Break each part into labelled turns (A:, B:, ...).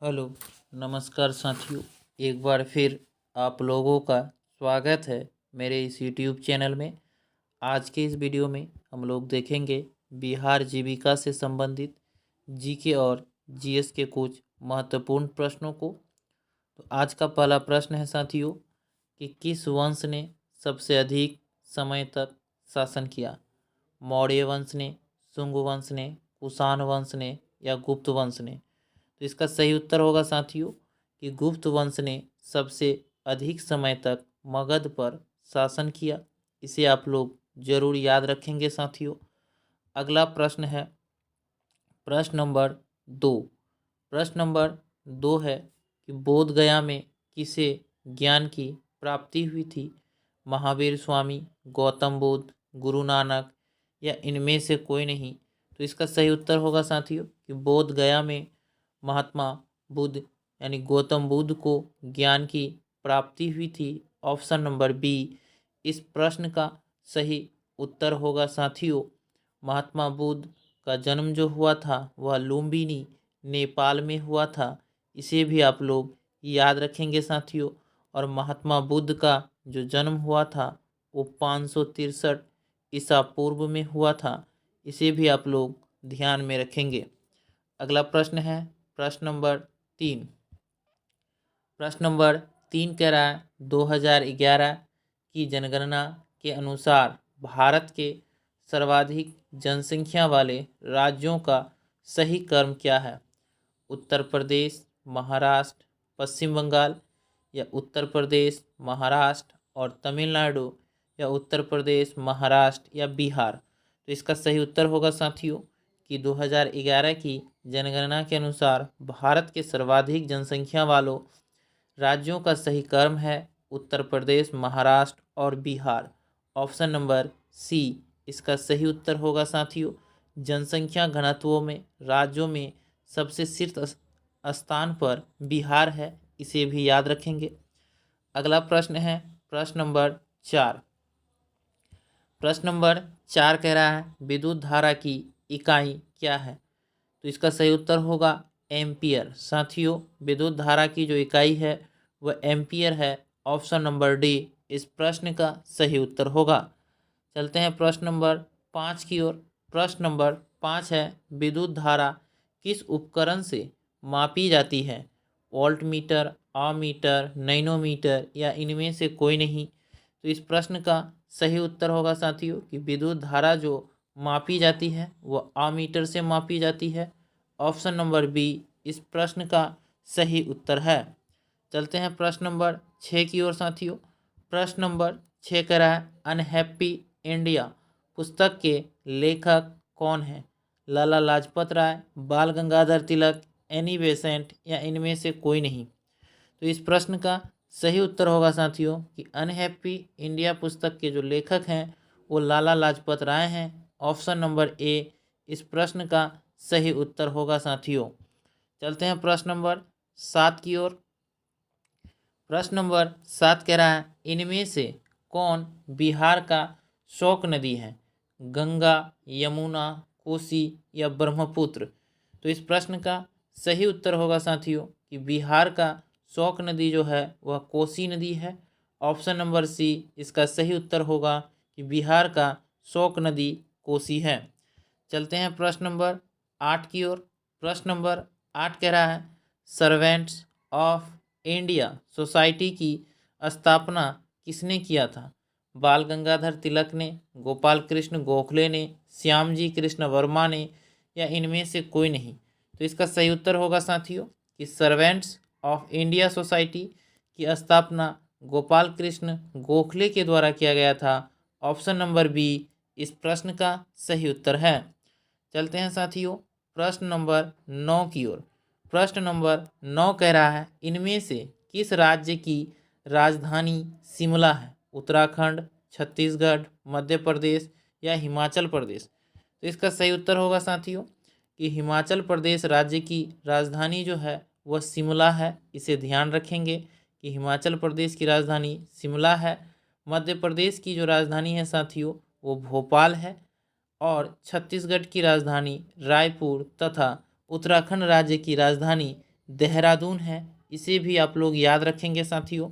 A: Hello, नमस्कार साथियों। एक बार फिर आप लोगों का स्वागत है मेरे इस यूट्यूब चैनल में। आज के इस वीडियो में हम लोग देखेंगे बिहार जीविका से संबंधित जीके और जीएस के कुछ महत्वपूर्ण प्रश्नों को। तो आज का पहला प्रश्न है साथियों कि किस वंश ने सबसे अधिक समय तक शासन किया? मौर्य वंश ने, शुंग वंश ने, कुषाण वंश ने या गुप्त वंश ने? तो इसका सही उत्तर होगा साथियों कि गुप्त वंश ने सबसे अधिक समय तक मगध पर शासन किया। इसे आप लोग जरूर याद रखेंगे साथियों। अगला प्रश्न है प्रश्न नंबर 2। प्रश्न नंबर 2 है कि बोध गया में किसे ज्ञान की प्राप्ति हुई थी? महावीर स्वामी, गौतम बुद्ध, गुरु नानक या इनमें से कोई नहीं? तो इसका सही उत्तर होगा साथियों कि बोध गया में महात्मा बुद्ध यानी गौतम बुद्ध को ज्ञान की प्राप्ति हुई थी। ऑप्शन नंबर बी इस प्रश्न का सही उत्तर होगा साथियों। महात्मा बुद्ध का जन्म जो हुआ था वह लुम्बिनी नेपाल में हुआ था। इसे भी आप लोग याद रखेंगे साथियों। और महात्मा बुद्ध का जो जन्म हुआ था वो 563 ईसा पूर्व में हुआ था। इसे भी आप लोग ध्यान में रखेंगे। अगला प्रश्न है प्रश्न नंबर 3। प्रश्न नंबर 3 कह रहा है 2011 की जनगणना के अनुसार भारत के सर्वाधिक जनसंख्या वाले राज्यों का सही क्रम क्या है? उत्तर प्रदेश, महाराष्ट्र, पश्चिम बंगाल या उत्तर प्रदेश, महाराष्ट्र और तमिलनाडु या उत्तर प्रदेश, महाराष्ट्र या बिहार? तो इसका सही उत्तर होगा साथियों कि 2011 की जनगणना के अनुसार भारत के सर्वाधिक जनसंख्या वालों राज्यों का सही क्रम है उत्तर प्रदेश, महाराष्ट्र और बिहार। ऑप्शन नंबर सी इसका सही उत्तर होगा साथियों। जनसंख्या घनत्वों में राज्यों में सबसे शीर्ष स्थान पर बिहार है। इसे भी याद रखेंगे। अगला प्रश्न है प्रश्न नंबर 4। प्रश्न नंबर 4 कह रहा है विद्युत धारा की इकाई क्या है? तो इसका सही उत्तर होगा एम्पियर। साथियों, विद्युत धारा की जो इकाई है वह एम्पियर है। ऑप्शन नंबर डी इस प्रश्न का सही उत्तर होगा। चलते हैं प्रश्न नंबर 5 की ओर। प्रश्न नंबर 5 है विद्युत धारा किस उपकरण से मापी जाती है? वोल्ट मीटर, अमीटर, नैनोमीटर या इनमें से कोई नहीं? तो इस प्रश्न का सही उत्तर होगा साथियों कि विद्युत धारा जो मापी जाती है वह अमीटर से मापी जाती है। ऑप्शन नंबर बी इस प्रश्न का सही उत्तर है। चलते हैं प्रश्न नंबर 6 की ओर साथियों। प्रश्न नंबर 6 कह रहा है अनहैप्पी इंडिया पुस्तक के लेखक कौन है? लाला लाजपत राय, बाल गंगाधर तिलक, एनी बेसेंट या इनमें से कोई नहीं? तो इस प्रश्न का सही उत्तर होगा साथियों कि अनहैप्पी इंडिया पुस्तक के जो लेखक हैं वो लाला लाजपत राय हैं। ऑप्शन नंबर ए इस प्रश्न का सही उत्तर होगा साथियों। चलते हैं प्रश्न नंबर 7 की ओर। प्रश्न नंबर 7 कह रहा है इनमें से कौन बिहार का शोक नदी है? गंगा, यमुना, कोसी या ब्रह्मपुत्र? तो इस प्रश्न का सही उत्तर होगा साथियों कि बिहार का शोक नदी जो है वह कोसी नदी है। ऑप्शन नंबर सी इसका सही उत्तर होगा कि बिहार का शोक नदी कोसी है। चलते हैं प्रश्न नंबर 8 की ओर। प्रश्न नंबर 8 कह रहा है सर्वेंट्स ऑफ इंडिया सोसाइटी की स्थापना किसने किया था? बाल गंगाधर तिलक ने, गोपाल कृष्ण गोखले ने, श्यामजी कृष्ण वर्मा ने या इनमें से कोई नहीं? तो इसका सही उत्तर होगा साथियों कि सर्वेंट्स ऑफ इंडिया सोसाइटी की स्थापना गोपाल कृष्ण गोखले के द्वारा किया गया था। ऑप्शन नंबर बी इस प्रश्न का सही उत्तर है। चलते हैं साथियों प्रश्न नंबर 9 की ओर। प्रश्न नंबर 9 कह रहा है इनमें से किस राज्य की राजधानी शिमला है? उत्तराखंड, छत्तीसगढ़, मध्य प्रदेश या हिमाचल प्रदेश? तो इसका सही उत्तर होगा साथियों कि हिमाचल प्रदेश राज्य की राजधानी जो है वह शिमला है। इसे ध्यान रखेंगे कि हिमाचल प्रदेश की राजधानी शिमला है। मध्य प्रदेश की जो राजधानी है साथियों वो भोपाल है। और छत्तीसगढ़ की राजधानी रायपुर तथा उत्तराखंड राज्य की राजधानी देहरादून है, इसे भी आप लोग याद रखेंगे साथियों।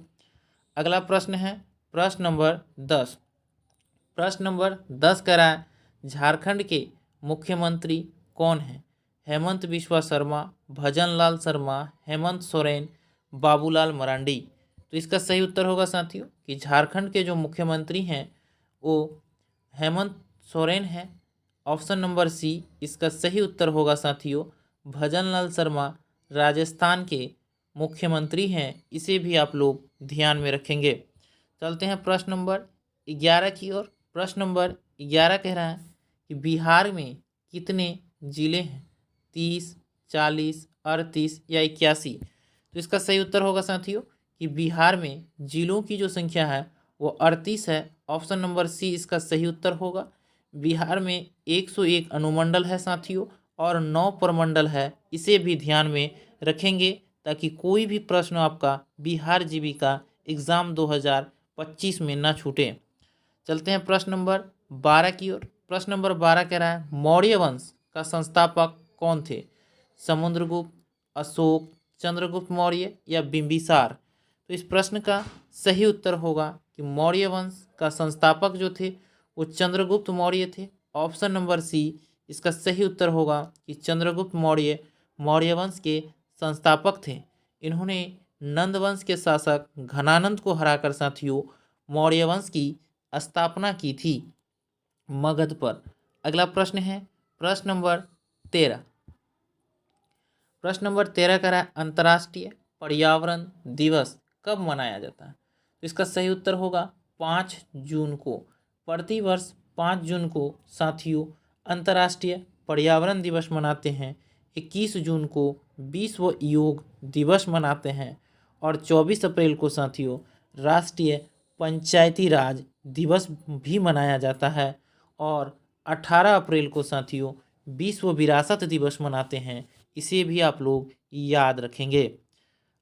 A: अगला प्रश्न है प्रश्न नंबर 10। प्रश्न नंबर 10 कह रहा है झारखंड के मुख्यमंत्री कौन हैं? हेमंत बिस्वा शर्मा, भजन लाल शर्मा, हेमंत सोरेन, बाबूलाल मरांडी। तो इसका सही उत्तर होगा साथियों कि झारखंड के जो मुख्यमंत्री हैं वो हेमंत सोरेन हैं। ऑप्शन नंबर सी इसका सही उत्तर होगा साथियों। भजन लाल शर्मा राजस्थान के मुख्यमंत्री हैं, इसे भी आप लोग ध्यान में रखेंगे। चलते हैं प्रश्न नंबर 11 की ओर। प्रश्न नंबर 11 कह रहा है कि बिहार में कितने जिले हैं? 30, 40, 38 या 81। तो इसका सही उत्तर होगा साथियों कि बिहार में जिलों की जो संख्या है वो 38 है। ऑप्शन नंबर सी इसका सही उत्तर होगा। बिहार में 101 अनुमंडल है साथियों और 9 प्रमंडल है, इसे भी ध्यान में रखेंगे ताकि कोई भी प्रश्न आपका बिहार जीविका एग्ज़ाम 2025 में ना छूटे। चलते हैं प्रश्न नंबर 12 की ओर। प्रश्न नंबर 12 कह रहा है मौर्य वंश का संस्थापक कौन थे? समुद्रगुप्त, अशोक, चंद्रगुप्त मौर्य या बिंबिसार। तो इस प्रश्न का सही उत्तर होगा कि मौर्य वंश का संस्थापक जो थे वो चंद्रगुप्त मौर्य थे। ऑप्शन नंबर सी इसका सही उत्तर होगा कि चंद्रगुप्त मौर्य मौर्य वंश के संस्थापक थे। इन्होंने नंद वंश के शासक घनानंद को हराकर साथियों मौर्य वंश की स्थापना की थी मगध पर। अगला प्रश्न है प्रश्न नंबर 13। प्रश्न नंबर 13 कह रहा है अंतर्राष्ट्रीय पर्यावरण दिवस कब मनाया जाता है? तो इसका सही उत्तर होगा 5 जून को। प्रतिवर्ष 5 जून को साथियों अंतर्राष्ट्रीय पर्यावरण दिवस मनाते हैं। 21 जून को विश्व योग दिवस मनाते हैं और 24 अप्रैल को साथियों राष्ट्रीय पंचायती राज दिवस भी मनाया जाता है और 18 अप्रैल को साथियों विश्व विरासत दिवस मनाते हैं, इसे भी आप लोग याद रखेंगे।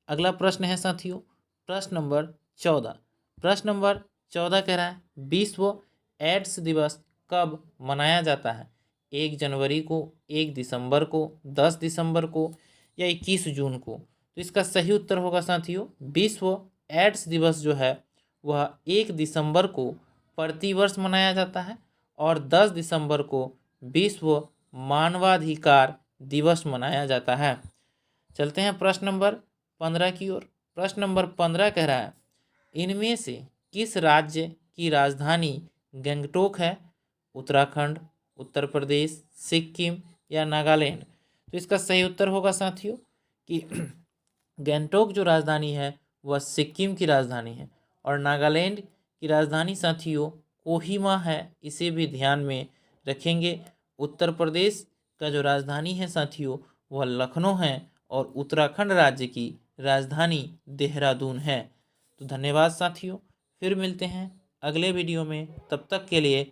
A: अगला प्रश्न है साथियों प्रश्न नंबर 14। प्रश्न नंबर 14 कह रहा है विश्व एड्स दिवस कब मनाया जाता है? 1 जनवरी को, 1 दिसंबर को, 10 दिसंबर को या 21 जून को। तो इसका सही उत्तर होगा साथियों विश्व एड्स दिवस जो है वह 1 दिसंबर को प्रतिवर्ष मनाया जाता है और 10 दिसंबर को विश्व मानवाधिकार दिवस मनाया जाता है। चलते हैं प्रश्न नंबर 15 की ओर। प्रश्न नंबर 15 कह रहा है इनमें से किस राज्य की राजधानी गंगटोक है? उत्तराखंड, उत्तर प्रदेश, सिक्किम या नागालैंड। तो इसका सही उत्तर होगा साथियों कि गंगटोक जो राजधानी है वह सिक्किम की राजधानी है और नागालैंड की राजधानी साथियों कोहिमा है, इसे भी ध्यान में रखेंगे। उत्तर प्रदेश का जो राजधानी है साथियों वह लखनऊ है और उत्तराखंड राज्य की राजधानी देहरादून है। तो धन्यवाद साथियों, फिर मिलते हैं अगले वीडियो में, तब तक के लिए